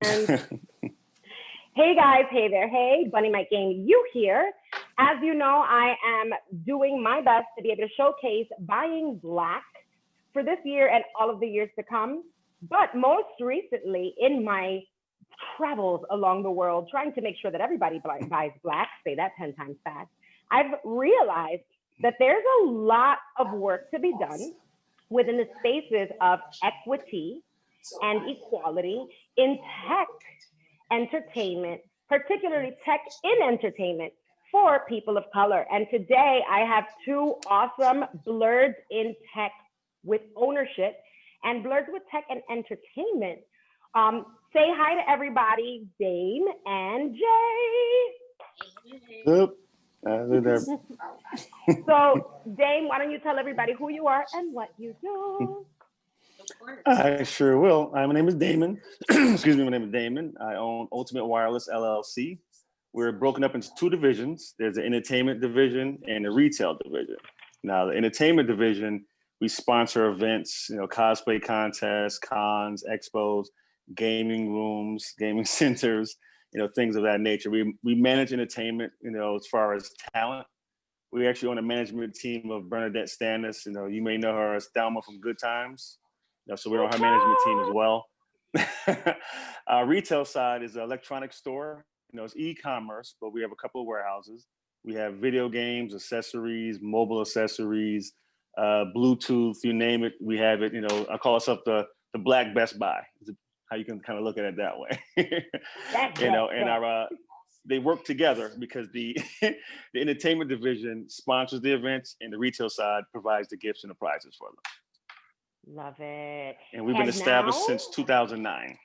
And hey guys, hey there, hey, Bunny Mike Game, you here. As you know, I am doing my best to be able to showcase buying Black for this year and all of the years to come. But most recently, in my travels along the world, trying to make sure that everybody buys Black, say that 10 times fast, I've realized that there's a lot of work to be done within the spaces of equity and equality in tech entertainment, particularly tech in entertainment for people of color. And today I have two awesome BLERDS in tech with ownership and BLERDS with tech and entertainment. Say hi to everybody, Dame and Jaye. Yep. So, Dame, why don't you tell everybody who you are and what you do? I sure will. My name is Daimon. Excuse me, my name is Daimon. I own Ultimate Wireless LLC. We're broken up into two divisions. There's the entertainment division and the retail division. Now, the entertainment division, we sponsor events, cosplay contests, cons, expos, gaming rooms, gaming centers, things of that nature. We manage entertainment, as far as talent. We actually own a management team of Bernadette Stannis. You may know her as Daimon from Good Times. So we're on her management team as well. Our retail side is an electronic store. It's e-commerce, but we have a couple of warehouses. We have video games, accessories, mobile accessories, Bluetooth, you name it, we have it. I call us up the Black Best Buy. How you can kind of look at it that way. And our they work together because the the entertainment division sponsors the events and the retail side provides the gifts and the prizes for them. Love it. And we've been established since 2009.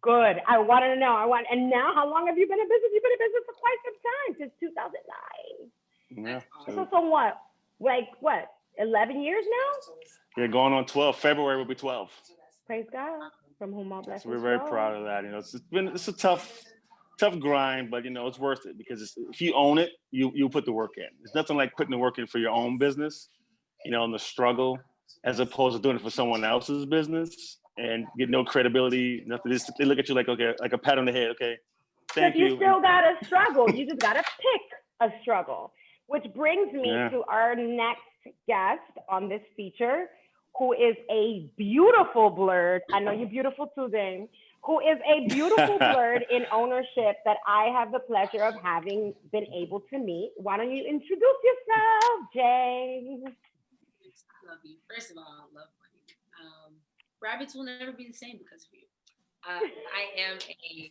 Good. I want to know. And now, how long have you been in business? You've been in business for quite some time, since 2009. Yeah. So what? Like what? 11 years now? Yeah, going on 12. February will be 12. Praise God. From whom all blessings. So we're very proud of that. It's a tough grind, but it's worth it because if you own it, you put the work in. There's nothing like putting the work in for your own business, and the struggle, as opposed to doing it for someone else's business and get no credibility, nothing. They look at you like, okay, like a pat on the head. Okay, thank you. You still gotta struggle. You just gotta pick a struggle, which brings me to our next guest on this feature, who is a beautiful BLERD. I know you're beautiful too, Dame. Who is a beautiful BLERD in ownership that I have the pleasure of having been able to meet. Why don't you introduce yourself, Jaye? I love you. First of all, I love you. Rabbits will never be the same because of you. I am a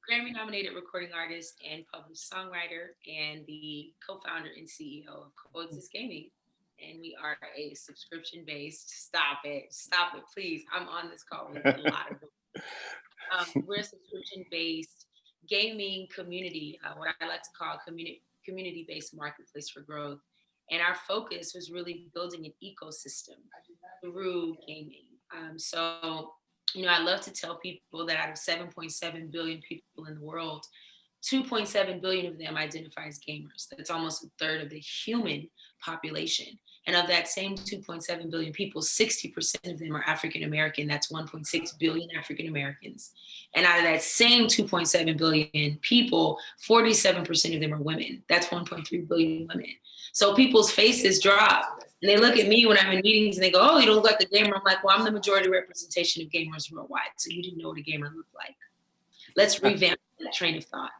Grammy-nominated recording artist and published songwriter and the co-founder and CEO of COEXIST Gaming. And we are a subscription-based, stop it, please. I'm on this call with a lot of them. We're a subscription-based gaming community, what I like to call a community-based marketplace for growth. And our focus was really building an ecosystem through gaming. I love to tell people that out of 7.7 billion people in the world, 2.7 billion of them identify as gamers. That's almost a third of the human population. And of that same 2.7 billion people, 60% of them are African American. That's 1.6 billion African Americans. And out of that same 2.7 billion people, 47% of them are women. That's 1.3 billion women. So people's faces drop. And they look at me when I'm in meetings and they go, oh, you don't look like a gamer. I'm like, well, I'm the majority representation of gamers worldwide. So you didn't know what a gamer looked like. Let's revamp that train of thought.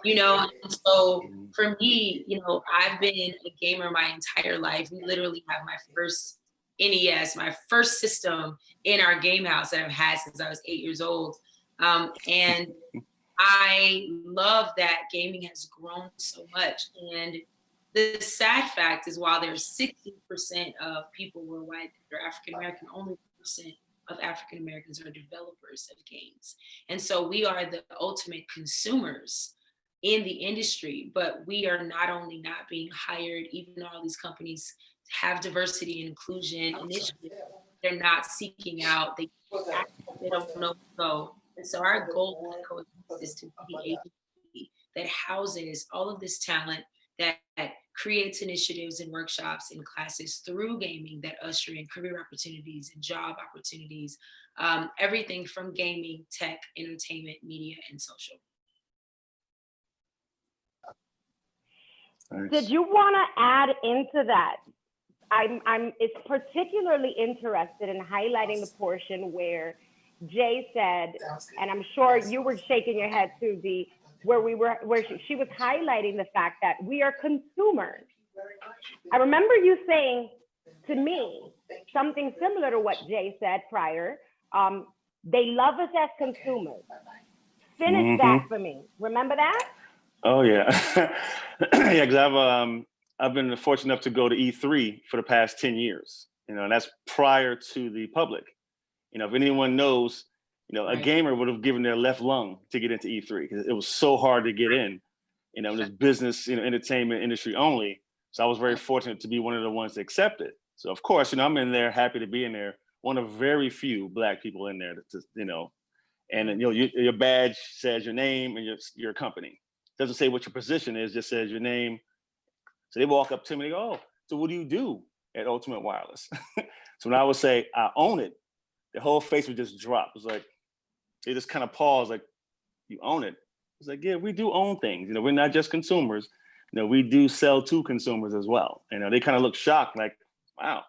And so for me, I've been a gamer my entire life. We literally have my first NES, my first system in our game house that I've had since I was 8 years old. And I love that gaming has grown so much. And the sad fact is, while there's 60% of people worldwide that are African American, only percent of African Americans are developers of games. And so we are the ultimate consumers in the industry, but we are not only not being hired, even though all these companies have diversity and inclusion initiatives, they're not seeking out, they don't know go. And so our goal is to be a agency that houses all of this talent, that creates initiatives and workshops and classes through gaming that usher in career opportunities and job opportunities, everything from gaming, tech, entertainment, media, and social. Nice. Did you want to add into that? It's particularly interested in highlighting the portion where Jaye said, and I'm sure you were shaking your head too, where she was highlighting the fact that we are consumers. I remember you saying to me something similar to what Jaye said prior. They love us as consumers. Finish that for me. Remember that? Oh yeah, yeah. Because I've been fortunate enough to go to E3 for the past 10 years. You know, and that's prior to the public. You know, if anyone knows, you know, a gamer would have given their left lung to get into E3 because it was so hard to get in. You know, this business, you know, entertainment industry only. So I was very fortunate to be one of the ones that accepted. So of course, you know, I'm in there, happy to be in there. One of very few Black people in there, you know, and you know, your badge says your name and your company. It doesn't say what your position is, just says your name. So they walk up to me and they go, "Oh, so what do you do at Ultimate Wireless?" So when I would say I own it, the whole face would just drop. It was like they just kind of pause, like, "You own it?" It's like, "Yeah, we do own things. You know, we're not just consumers. You know, we do sell to consumers as well." You know, they kind of look shocked, like, "Wow."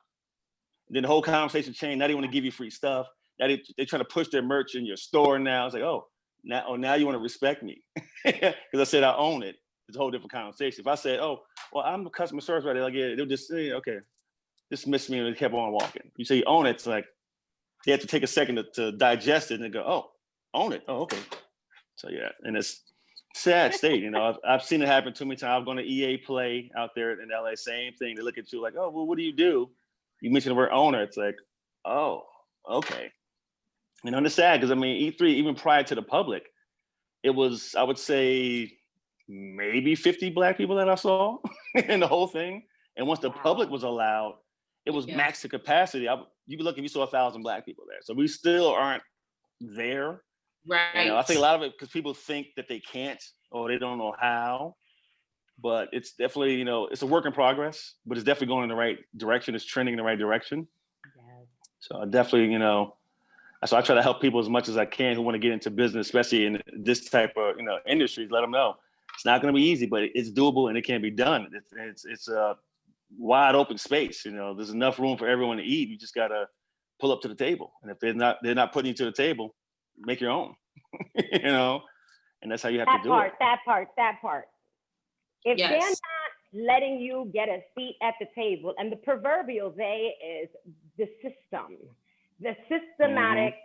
And then the whole conversation changed. Now they want to give you free stuff. Now they're trying to push their merch in your store now. It's like, oh, now you want to respect me because I said I own it. It's a whole different conversation. If I said, "Oh, well, I'm a customer service writer," like, yeah, they'll just say, "Okay," dismiss me, and they kept on walking. You say you own it, it's like they have to take a second to digest it and they go, "Oh, own it. Oh, okay." So yeah, and it's sad state. You know, I've seen it happen too many times. I've gone to EA Play out there in LA, same thing. They look at you like, "Oh, well, what do you do?" You mentioned the word owner. It's like, oh, okay. You know, and it's sad because I mean, E3, even prior to the public, it was, I would say, maybe 50 Black people that I saw in the whole thing. And once the public was allowed, it was max to capacity. You could look if you saw 1,000 Black people there. So we still aren't there. Right. You know, I think a lot of it because people think that they can't or they don't know how. But it's definitely, you know, it's a work in progress, but it's definitely going in the right direction. It's trending in the right direction. Yes. So I definitely, you know, so I try to help people as much as I can who want to get into business, especially in this type of, you know, industries. Let them know it's not going to be easy, but it's doable and it can be done. It's a wide open space. You know, there's enough room for everyone to eat. You just got to pull up to the table, and if they're not putting you to the table, make your own. You know, and that's how you have to do it. That part. If they're not letting you get a seat at the table, and the proverbial they is the system, the systematic,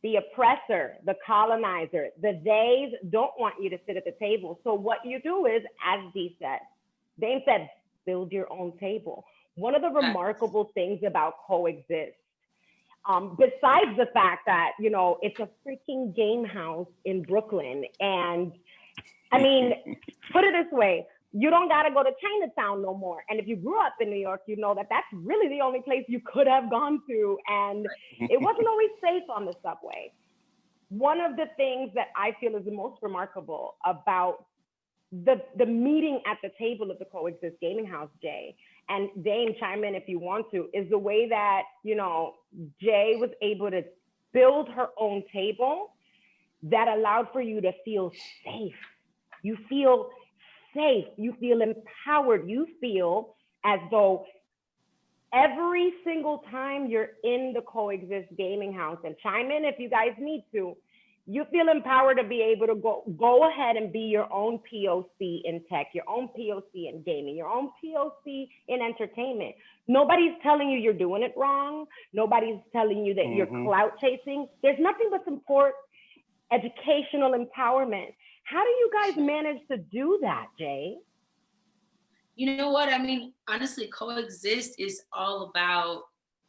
the oppressor, the colonizer, the theys don't want you to sit at the table. So what you do is, as Dee said, Dame said, build your own table. One of the remarkable things about COEXIST, besides the fact that, you know, it's a freaking game house in Brooklyn. And I mean, put it this way, you don't got to go to Chinatown no more. And if you grew up in New York, you know that that's really the only place you could have gone to. And it wasn't always safe on the subway. One of the things that I feel is the most remarkable about the meeting at the table of the COEXIST Gaming House, Jaye, and Dame, chime in if you want to, is the way that, you know, Jaye was able to build her own table that allowed for you to feel safe. You feel safe, you feel empowered, you feel as though every single time you're in the COEXIST Gaming House, and chime in if you guys need to, you feel empowered to be able to go ahead and be your own POC in tech, your own POC in gaming, your own POC in entertainment. Nobody's telling you you're doing it wrong. Nobody's telling you that you're clout chasing. There's nothing but support, educational empowerment. How do you guys manage to do that, Jaye? You know what? I mean, honestly, COEXIST is all about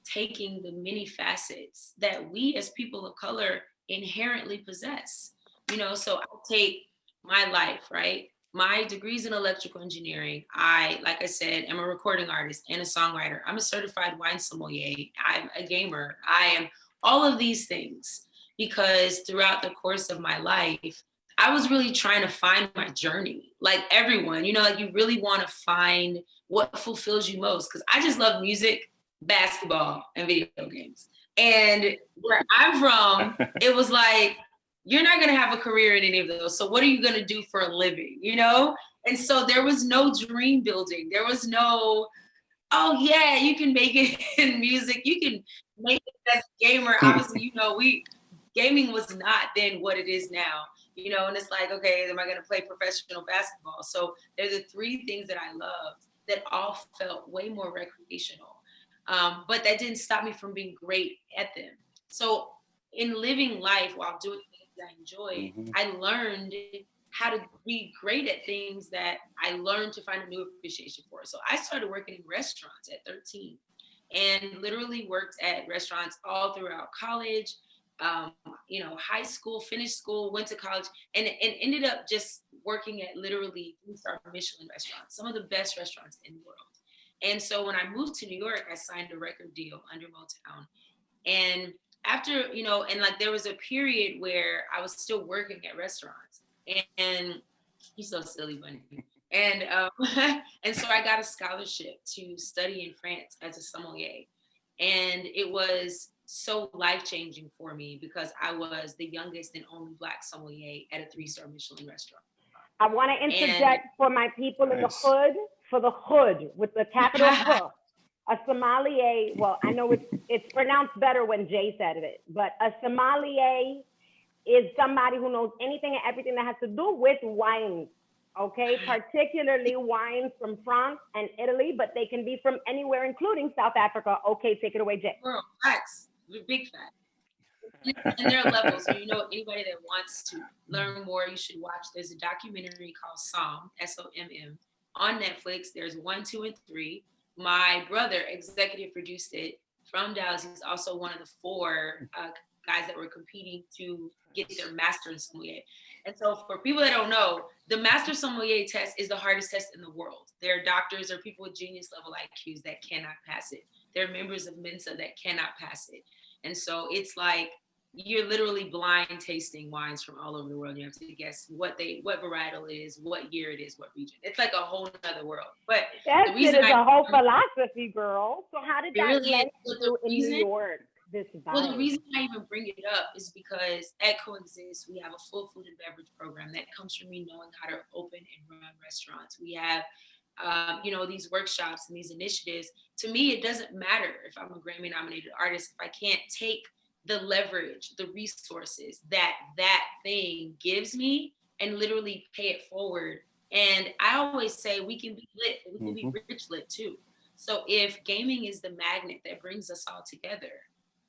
taking the many facets that we as people of color inherently possess. You know, so I'll take my life, right? My degrees in electrical engineering. Like I said, am a recording artist and a songwriter. I'm a certified wine sommelier. I'm a gamer. I am all of these things because throughout the course of my life, I was really trying to find my journey, like everyone, you know, like you really want to find what fulfills you most. Cause I just love music, basketball, and video games. And where I'm from, it was like, you're not gonna have a career in any of those. So what are you gonna do for a living, you know? And so there was no dream building. There was no, oh yeah, you can make it in music. You can make it as a gamer. Obviously, you know, gaming was not then what it is now, you know, and it's like, okay, am I gonna play professional basketball? So they're the three things that I loved that all felt way more recreational. But that didn't stop me from being great at them. So in living life while doing things I enjoyed, I learned how to be great at things that I learned to find a new appreciation for. So I started working in restaurants at 13 and literally worked at restaurants all throughout college, you know, high school, finished school, went to college, and ended up just working at literally 3-star Michelin restaurants, some of the best restaurants in the world. And so when I moved to New York, I signed a record deal under Motown. And after, you know, and like there was a period where I was still working at restaurants. And you're so silly, Bunny. And and so I got a scholarship to study in France as a sommelier. And it was so life-changing for me because I was the youngest and only Black sommelier at a 3-star Michelin restaurant. I want to interject for my people in the hood, for the hood with the capital H. A sommelier, well, I know it's pronounced better when Jay said it, but a sommelier is somebody who knows anything and everything that has to do with wines, okay? Particularly wines from France and Italy, but they can be from anywhere, including South Africa. Okay, take it away, Jay. Girl, facts, big facts. And there are levels. So, you know, anybody that wants to learn more, you should watch. There's a documentary called Somm, S-O-M-M, on Netflix. There's 1, 2, and 3. My brother executive produced it from Dallas. He's also one of the 4 guys that were competing to get their master in sommelier. And so for people that don't know, the master sommelier test is the hardest test in the world. There are doctors or people with genius level IQs that cannot pass it. There are members of Mensa that cannot pass it. And so it's like, you're literally blind tasting wines from all over the world. You have to guess what varietal it is, what year it is, what region. It's like a whole other world. But that shit is a whole philosophy, girl. So how did that really land you in New York? Well, the reason I even bring it up is because at COEXIST, we have a full food and beverage program that comes from me knowing how to open and run restaurants. We have, you know, these workshops and these initiatives. To me, it doesn't matter if I'm a Grammy nominated artist, if I can't take the leverage, the resources that thing gives me and literally pay it forward. And I always say we can be lit, but we can be rich lit too. So if gaming is the magnet that brings us all together,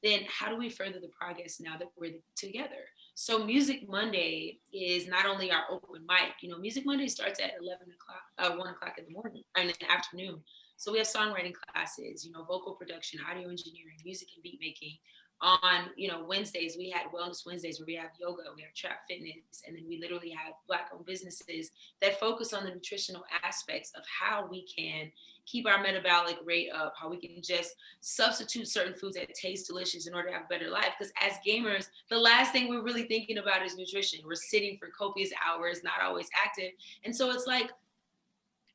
then how do we further the progress now that we're together? So Music Monday is not only our open mic, you know, Music Monday starts at 1 o'clock in the morning, or in the afternoon. So we have songwriting classes, you know, vocal production, audio engineering, music and beat making. On, you know, Wednesdays, we had Wellness Wednesdays where we have yoga, we have trap fitness, and then we literally have Black-owned businesses that focus on the nutritional aspects of how we can keep our metabolic rate up, how we can just substitute certain foods that taste delicious in order to have a better life. Because as gamers, the last thing we're really thinking about is nutrition. We're sitting for copious hours, not always active. And so it's like,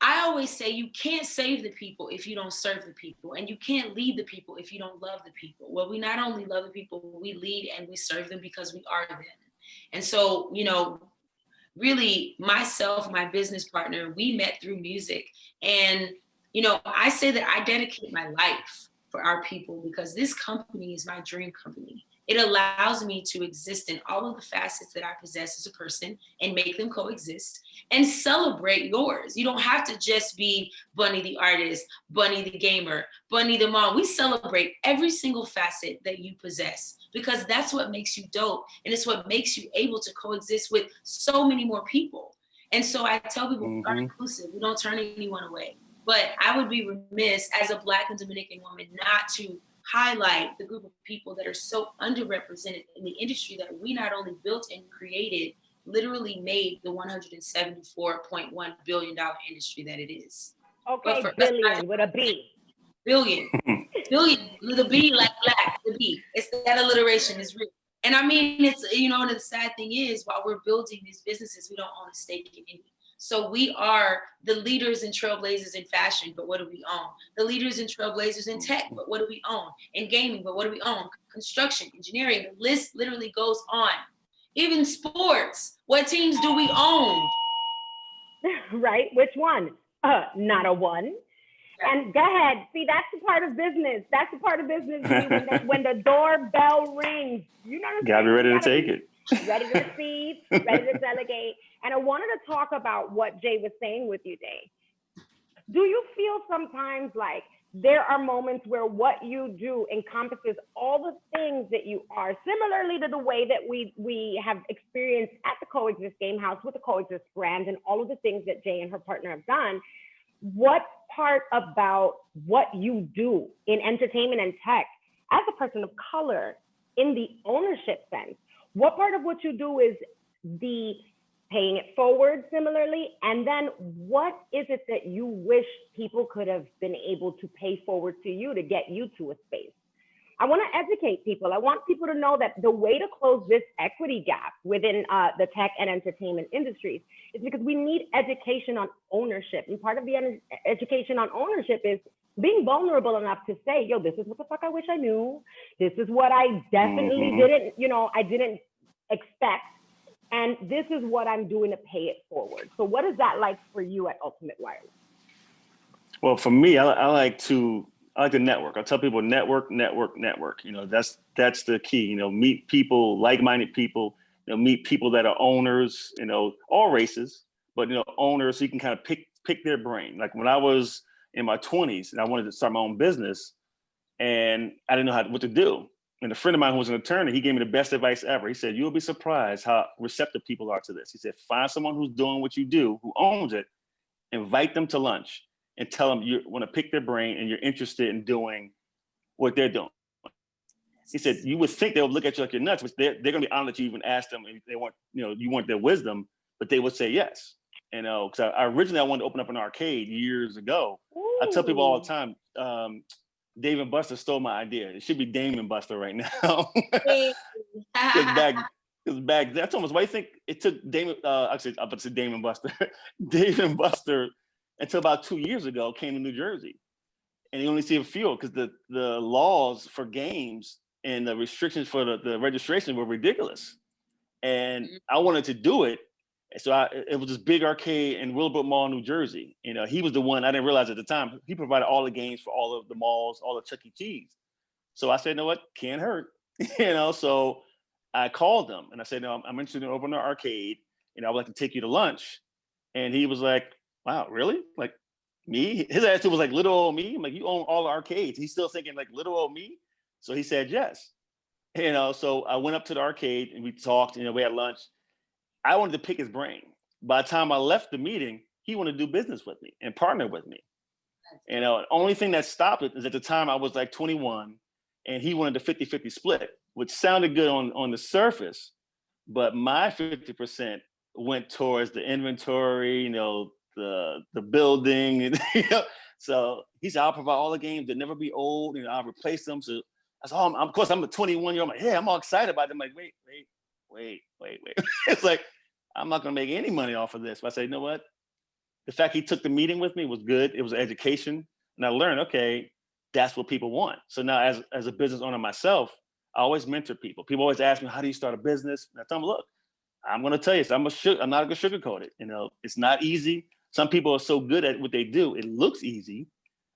I always say you can't save the people if you don't serve the people, and you can't lead the people if you don't love the people. Well, we not only love the people, we lead and we serve them because we are them. And so, you know, really myself, my business partner, we met through music. And, you know, I say that I dedicate my life for our people because this company is my dream company. It allows me to exist in all of the facets that I possess as a person and make them coexist and celebrate yours. You don't have to just be Bunny the artist, Bunny the gamer, Bunny the mom. We celebrate every single facet that you possess because that's what makes you dope. And it's what makes you able to coexist with so many more people. And so I tell people, we are inclusive. We don't turn anyone away. But I would be remiss as a Black and Dominican woman not to highlight the group of people that are so underrepresented in the industry that we not only built and created, literally made the $174.1 billion industry that it is. Okay, billion with a B. Billion with a B like black, the B. It's that alliteration is real. And I mean, it's, you know, and the sad thing is, while we're building these businesses, we don't own a stake in any. So we are the leaders and trailblazers in fashion, but what do we own? The leaders and trailblazers in tech, but what do we own? In gaming, but what do we own? Construction, engineering, the list literally goes on. Even sports, what teams do we own? Right? Which one? Not a one. And go ahead. See, that's the part of business. That's the part of business when the doorbell rings. You know what I'm saying? Gotta be ready to take it. Ready to receive, ready to delegate. And I wanted to talk about what Jay was saying with you, Jay. Do you feel sometimes like there are moments where what you do encompasses all the things that you are, similarly to the way that we have experienced at the COEXIST Game House with the COEXIST brand and all of the things that Jay and her partner have done? What part about what you do in entertainment and tech as a person of color in the ownership sense, what part of what you do is the paying it forward similarly? And then what is it that you wish people could have been able to pay forward to you to get you to a space? I want to educate people. I want people to know that the way to close this equity gap within the tech and entertainment industries is because we need education on ownership. And part of the education on ownership is being vulnerable enough to say, yo, this is what the fuck I wish I knew. This is what I definitely didn't, you know, I didn't expect. And this is what I'm doing to pay it forward. So what is that like for you at Ultimate Wireless? Well, for me, I like to network. I tell people network. You know, that's the key. You know, meet people, like-minded people. You know, meet people that are owners. You know, all races, but you know, owners. So you can kind of pick their brain. Like when I was in my 20s and I wanted to start my own business, and I didn't know what to do. And a friend of mine who was an attorney, he gave me the best advice ever. He said, "You'll be surprised how receptive people are to this." He said, "Find someone who's doing what you do, who owns it, invite them to lunch." And tell them you want to pick their brain and you're interested in doing what they're doing. He said, you would think they would look at you like you're nuts, but they're going to be honored that you even asked them if they want, you know, you want their wisdom, but they would say yes. You know, because I originally wanted to open up an arcade years ago. Ooh. I tell people all the time, Dave and Buster stole my idea. It should be Dame and Buster right now. Because back then, I told him, why do you think it took Dame, actually, I'm about to say Dame and Buster, Dave and Buster, until about 2 years ago, came to New Jersey. And you only see a few because the laws for games and the restrictions for the registration were ridiculous. And I wanted to do it. And so it was this big arcade in Willowbrook Mall, New Jersey. You know, he was the one, I didn't realize at the time, he provided all the games for all of the malls, all the Chuck E. Cheese. So I said, you know what, can't hurt. You know, so I called him and I said, no, I'm interested in opening an arcade. You know, I would like to take you to lunch. And he was like, wow, really? Like me? His attitude was like, little old me? I'm like, you own all the arcades. He's still thinking like little old me? So he said yes. You know, so I went up to the arcade and we talked, you know, we had lunch. I wanted to pick his brain. By the time I left the meeting, he wanted to do business with me and partner with me. You know, the only thing that stopped it is at the time I was like 21 and he wanted a 50-50 split, which sounded good on the surface, but my 50% went towards the inventory, you know, the building, and, you know? So he said, I'll provide all the games that never be old, and I'll replace them. So I said, oh, of course, I'm a 21-year-old. I'm like, yeah, I'm all excited about it. I'm like, wait. It's like, I'm not gonna make any money off of this. But I said, you know what? The fact he took the meeting with me was good. It was education. And I learned, okay, that's what people want. So now as a business owner myself, I always mentor people. People always ask me, how do you start a business? And I tell them, look, I'm going to tell you, I'm not going to sugarcoat it. You know, it's not easy. Some people are so good at what they do. It looks easy.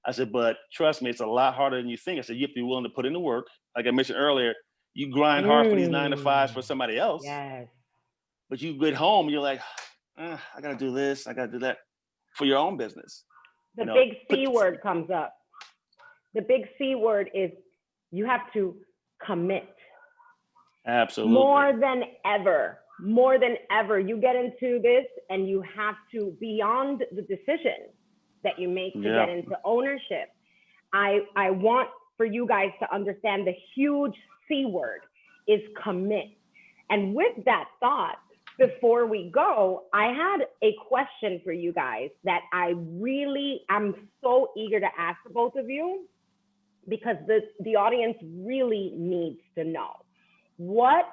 I said, but trust me, it's a lot harder than you think. I said, you have to be willing to put in the work. Like I mentioned earlier, you grind hard for these 9 to 5s for somebody else. Yes. But you get home, you're like, I got to do this. I got to do that for your own business. The big C word comes up. The big C word is you have to commit. Absolutely. More than ever, you get into this and you have to, beyond the decision that you make to get into ownership, I want for you guys to understand the huge C word is commit. And with that thought, before we go, I had a question for you guys that I'm so eager to ask both of you because the audience really needs to know. What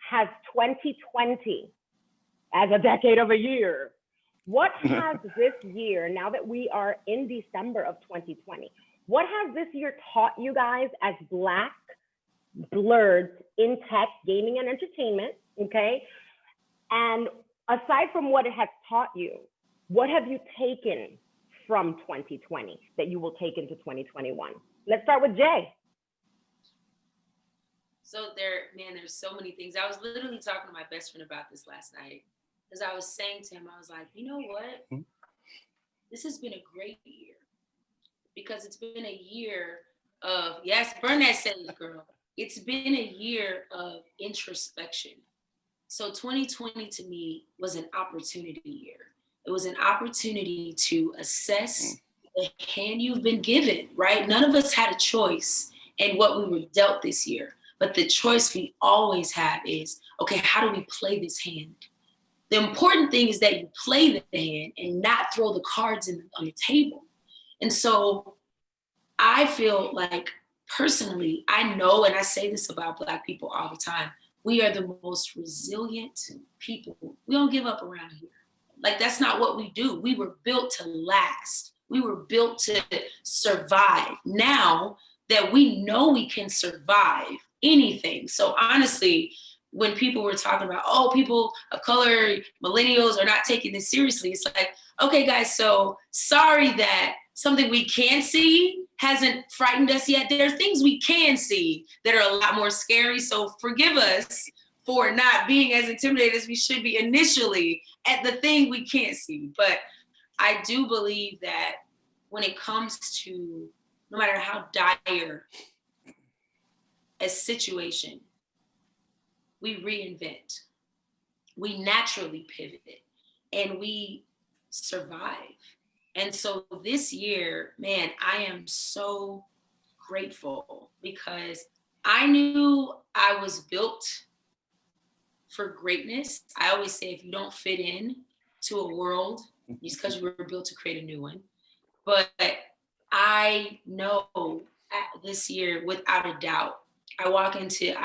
has 2020 as a decade of a year? What has this year, now that we are in December of 2020, what has this year taught you guys as Black BLERDS in tech, gaming, and entertainment? Okay. And aside from what it has taught you, what have you taken from 2020 that you will take into 2021? Let's start with Jay. So there's so many things. I was literally talking to my best friend about this last night, because I was saying to him, I was like, you know what? This has been a great year, because it's been a year of, yes, burn that sage, girl. It's been a year of introspection. So 2020 to me was an opportunity year. It was an opportunity to assess the hand you've been given, right? None of us had a choice in what we were dealt this year. But the choice we always have is, okay, how do we play this hand? The important thing is that you play the hand and not throw the cards on the table. And so I feel like, personally, I know, and I say this about Black people all the time, we are the most resilient people. We don't give up around here. Like, that's not what we do. We were built to last. We were built to survive. Now that we know we can survive anything. So honestly, when people were talking about, oh, people of color, millennials are not taking this seriously, it's like, okay, guys, so sorry that something we can see hasn't frightened us yet. There are things we can see that are a lot more scary. So forgive us for not being as intimidated as we should be initially at the thing we can't see. But I do believe that when it comes to, no matter how dire a situation, we reinvent, we naturally pivot, and we survive. And so this year, man, I am so grateful, because I knew I was built for greatness. I always say, if you don't fit in to a world, it's because you were built to create a new one. But I know this year, without a doubt, I walk into,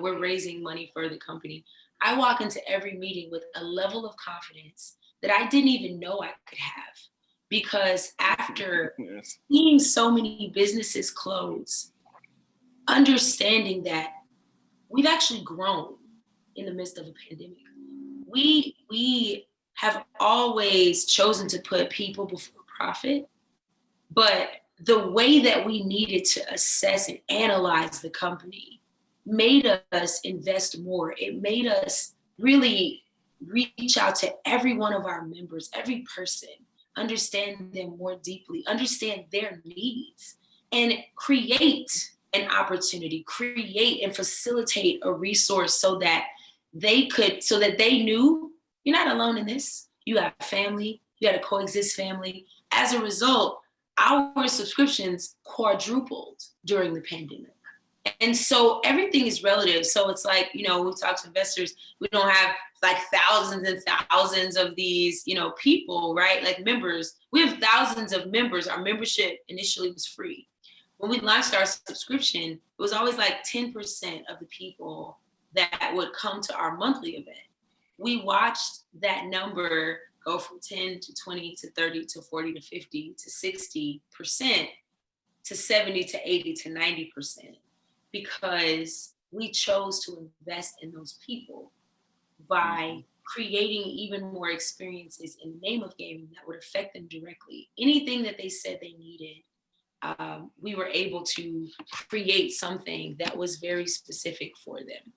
we're raising money for the company. I walk into every meeting with a level of confidence that I didn't even know I could have. Because after seeing so many businesses close, understanding that we've actually grown in the midst of a pandemic. We have always chosen to put people before profit, but the way that we needed to assess and analyze the company made us invest more. It made us really reach out to every one of our members, every person, understand them more deeply, understand their needs, and create an opportunity, create and facilitate a resource so that they knew, you're not alone in this. You have family, you had a COEXIST family. As a result, our subscriptions quadrupled during the pandemic. And so everything is relative. So it's like, we talk to investors, we don't have like thousands and thousands of these, people, right? Like members, we have thousands of members. Our membership initially was free. When we launched our subscription, it was always like 10% of the people that would come to our monthly event. We watched that number go from 10 to 20 to 30 to 40 to 50 to 60% to 70 to 80 to 90%, because we chose to invest in those people by creating even more experiences in the name of gaming that would affect them directly. Anything that they said they needed, we were able to create something that was very specific for them.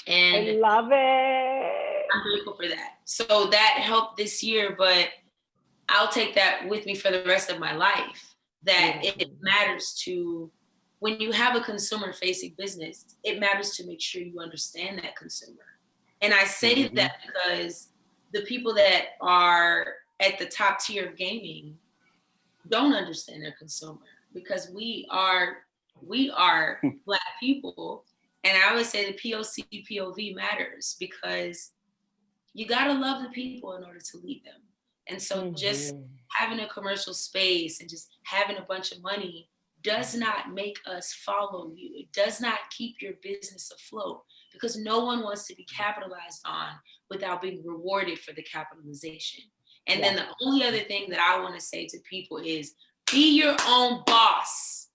And I love it. I'm grateful for that. So that helped this year, but I'll take that with me for the rest of my life, that it matters to, when you have a consumer-facing business, it matters to make sure you understand that consumer. And I say that because the people that are at the top tier of gaming don't understand their consumer, because we are Black people. And I always say the POC, POV matters, because you gotta love the people in order to lead them. And so just having a commercial space and just having a bunch of money does not make us follow you. It does not keep your business afloat, because no one wants to be capitalized on without being rewarded for the capitalization. And then the only other thing that I want to say to people is be your own boss.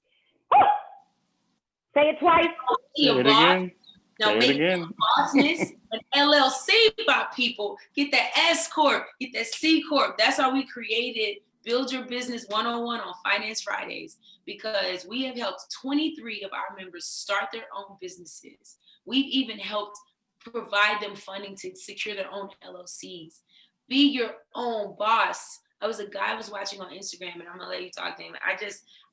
Say it twice. Say it again. Now make your bossness an LLC by people. Get that S Corp, get that C Corp. That's how we created Build Your Business 101 on Finance Fridays, because we have helped 23 of our members start their own businesses. We've even helped provide them funding to secure their own LLCs. Be your own boss. I was watching on Instagram, and I'm gonna let you talk, Daimon.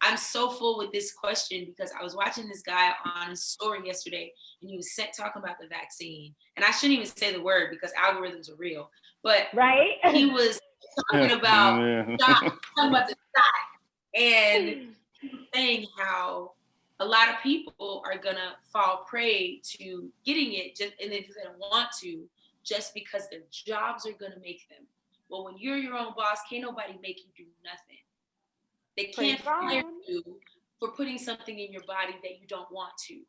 I'm so full with this question because I was watching this guy on his story yesterday, and he was talking about the vaccine. And I shouldn't even say the word because algorithms are real, but he was talking about, the shot, and saying how a lot of people are gonna fall prey to getting it and if they don't want to, just because their jobs are gonna make them. Well, when you're your own boss, can't nobody make you do nothing. They can't fire you for putting something in your body that you don't want to.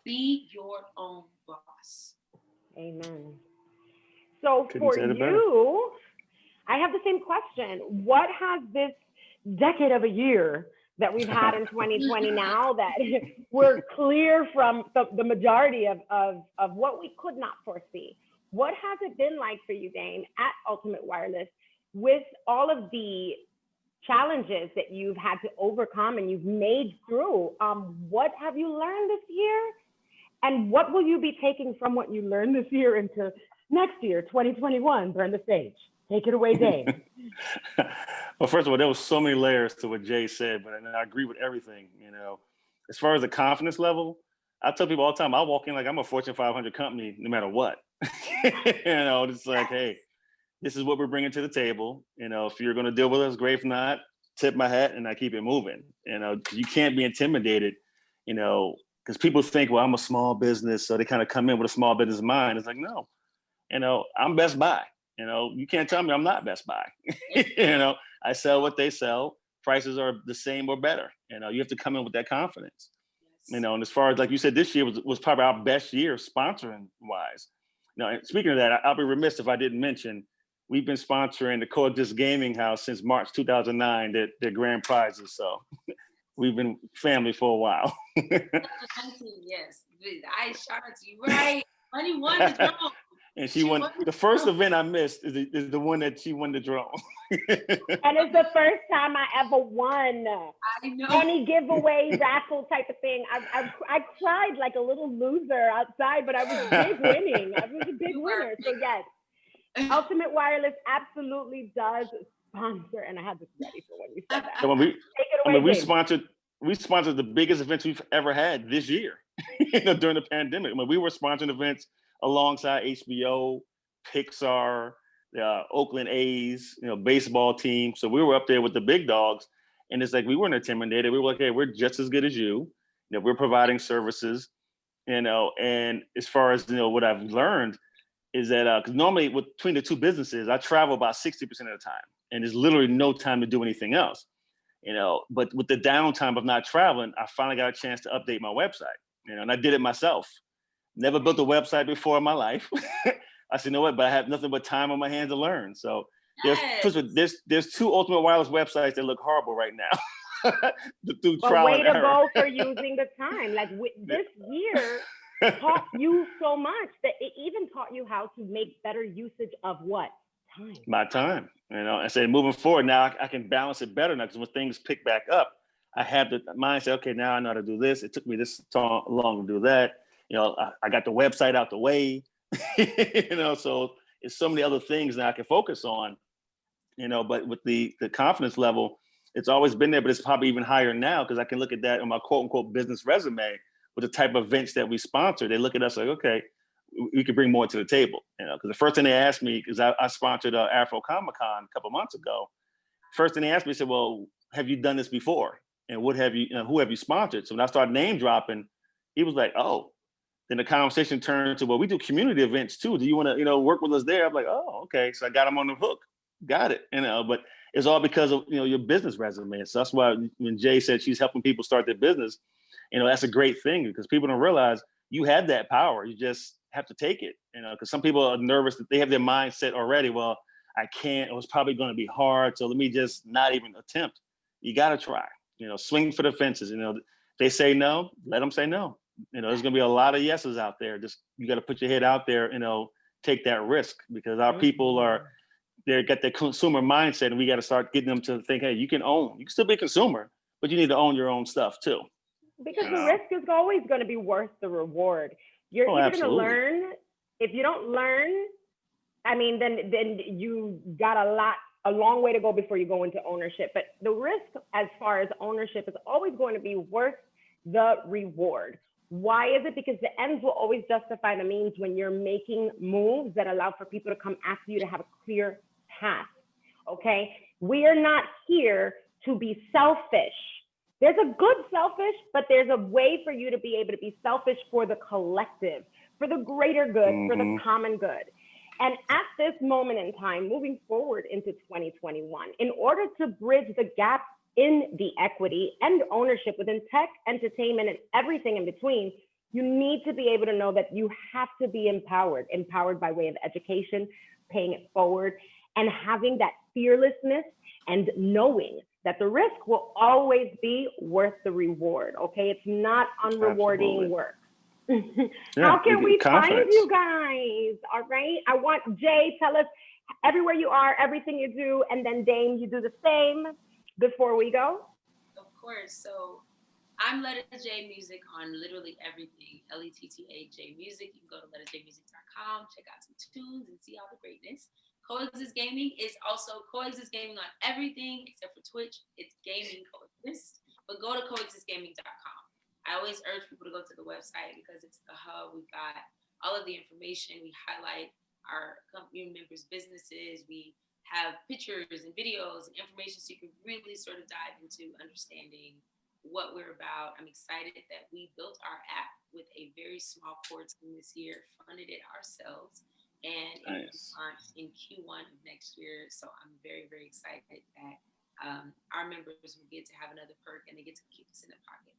Be your own boss. Amen. So for you, I have the same question. What has this decade of a year that we've had in 2020 now that we're clear from the majority of what we could not foresee? What has it been like for you, Dane, at Ultimate Wireless with all of the challenges that you've had to overcome and you've made through? What have you learned this year? And what will you be taking from what you learned this year into next year, 2021? Burn the stage. Take it away, Dane. Well, first of all, there was so many layers to what Jay said, but I agree with everything. As far as the confidence level, I tell people all the time, I walk in like I'm a Fortune 500 company, no matter what. It's like, hey, this is what we're bringing to the table. If you're going to deal with us, great. If not, tip my hat and I keep it moving. You can't be intimidated, because people think, well, I'm a small business, so they kind of come in with a small business mind. It's like, no, I'm Best Buy. You can't tell me I'm not Best Buy. I sell what they sell. Prices are the same or better. You have to come in with that confidence. And as far as, like you said, this year was probably our best year sponsoring wise. And speaking of that, I'll be remiss if I didn't mention, we've been sponsoring the COEXIST Gaming House since March 2009, their grand prizes. So we've been family for a while. Yes, I shout out to you, right? Money won the drone. And she won. The first event I missed is the one that she won the drone. And it's the first time I ever won any giveaway, raffle type of thing. I cried like a little loser outside, but I was big winning. I was a big winner. So yes, Ultimate Wireless absolutely does sponsor, and I had this ready for when you said that. So Take it away, we sponsored the biggest events we've ever had this year, during the pandemic. We were sponsoring events alongside HBO, Pixar, the Oakland A's, baseball team. So we were up there with the big dogs, and it's like we weren't intimidated. We were like, hey, we're just as good as you. We're providing services, and as far as what I've learned is that because normally between the two businesses, I travel about 60% of the time, and there's literally no time to do anything else. But with the downtime of not traveling, I finally got a chance to update my website. And I did it myself. Never built a website before in my life. I said, you know what? But I have nothing but time on my hands to learn. So there's two Ultimate Wireless websites that look horrible right now. But way to go for using the time. Like this year taught you so much that it even taught you how to make better usage of what? Time. My time. I said moving forward now I can balance it better now, because when things pick back up, I have the mindset, okay, now I know how to do this. It took me this long to do that. I got the website out the way, so it's so many other things that I can focus on, but with the confidence level, it's always been there, but it's probably even higher now because I can look at that on my quote unquote business resume with the type of events that we sponsor. They look at us like, okay, we could bring more to the table, because the first thing they asked me, because I sponsored Afro Comic Con a couple months ago. First thing they asked me, said, well, have you done this before? And what have you, who have you sponsored? So when I started name dropping, he was like, oh. Then the conversation turned to, well, we do community events too. Do you want to, work with us there? I'm like, oh, okay. So I got him on the hook. Got it. But it's all because of, you know, your business resume. So that's why when Jay said she's helping people start their business, you know, that's a great thing because people don't realize you have that power. You just have to take it, you know, because some people are nervous that they have their mindset already. Well, I can't, it was probably going to be hard. So let me just not even attempt. You got to try, you know, swing for the fences. You know, if they say no, let them say no. You know, there's going to be a lot of yeses out there. Just, you got to put your head out there, you know, take that risk because our people are, they got that consumer mindset and we got to start getting them to think, hey, you can still be a consumer, but you need to own your own stuff too. Because the risk is always going to be worth the reward. You're either going to learn. If you don't learn, I mean, then you got a long way to go before you go into ownership. But the risk as far as ownership is always going to be worth the reward. Why is it? Because the ends will always justify the means when you're making moves that allow for people to come after you to have a clear path. Okay? We are not here to be selfish. There's a good selfish, but there's a way for you to be able to be selfish for the collective, for the greater good, for the common good. And at this moment in time, moving forward into 2021, in order to bridge the gap in the equity and ownership within tech, entertainment, and everything in between, you need to be able to know that you have to be empowered by way of education, paying it forward, and having that fearlessness and knowing that the risk will always be worth the reward, okay? It's not unrewarding work. How can we find you guys? All right, I want Jay, tell us everywhere you are, everything you do, and then Dame, you do the same before we go. Of course. So I'm Letta J Music on literally everything. Letta J Music. You can go to lettajmusic.com, check out some tunes, and see all the greatness. COEXIST Gaming is also COEXIST Gaming on everything except for Twitch. It's Gaming COEXIST, but go to coexistgaming.com. I always urge people to go to the website because it's the hub. We've got all of the information. We highlight our company members' businesses. We have pictures and videos and information so you can really sort of dive into understanding what we're about. I'm excited that we built our app with a very small core team this year, funded it ourselves, and it will launch in Q1 of next year. So I'm very, very excited that our members will get to have another perk and they get to keep us in the pocket.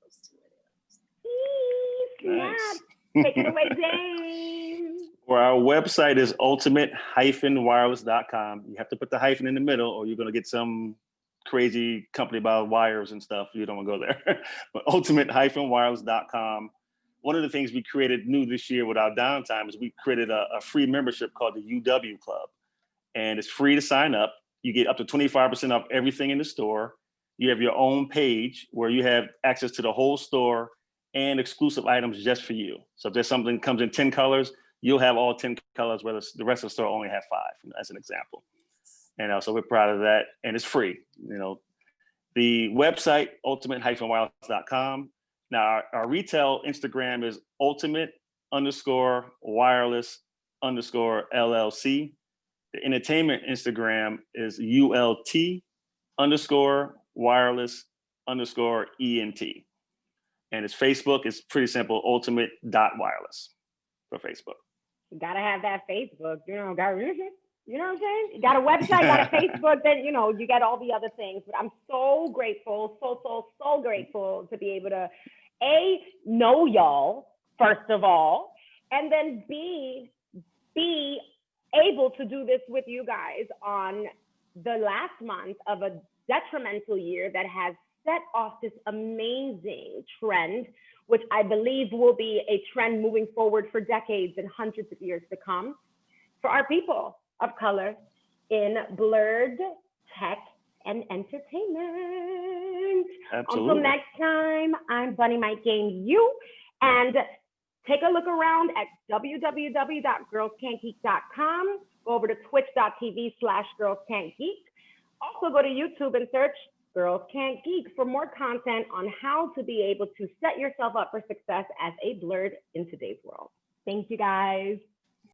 Close to where they are. Nice. Take it away, James. Well, our website is ultimate-wireless.com. You have to put the hyphen in the middle or you're going to get some crazy company about wires and stuff. You don't want to go there. But ultimate-wireless.com. One of the things we created new this year with our downtime is we created a free membership called the UW Club. And it's free to sign up. You get up to 25% off everything in the store. You have your own page where you have access to the whole store and exclusive items just for you. So if there's something that comes in 10 colors, you'll have all 10 colors, whether the rest of the store only have 5, as an example. And so we're proud of that. And it's free. You know, the website, ultimate-wireless.com. Now, our retail Instagram is ultimate_wireless_LLC. The entertainment Instagram is ULT_wireless_ENT. And it's Facebook, it's pretty simple, ultimate.wireless for Facebook. You gotta have that Facebook, you know, you know what I'm saying? You got a website, got a Facebook, then, you know, you get all the other things. But I'm so grateful, so grateful to be able to, A, know y'all, first of all, and then B, be able to do this with you guys on the last month of a detrimental year that has set off this amazing trend, which I believe will be a trend moving forward for decades and hundreds of years to come for our people of color in blurred tech and entertainment. Absolutely. Until next time, I'm Bunny Might Game You, and take a look around at www.girlscan'tgeek.com. Go over to twitch.tv/girlscan'tgeek. Also go to YouTube and search Girls Can't Geek for more content on how to be able to set yourself up for success as a blurred in today's world. Thank you guys.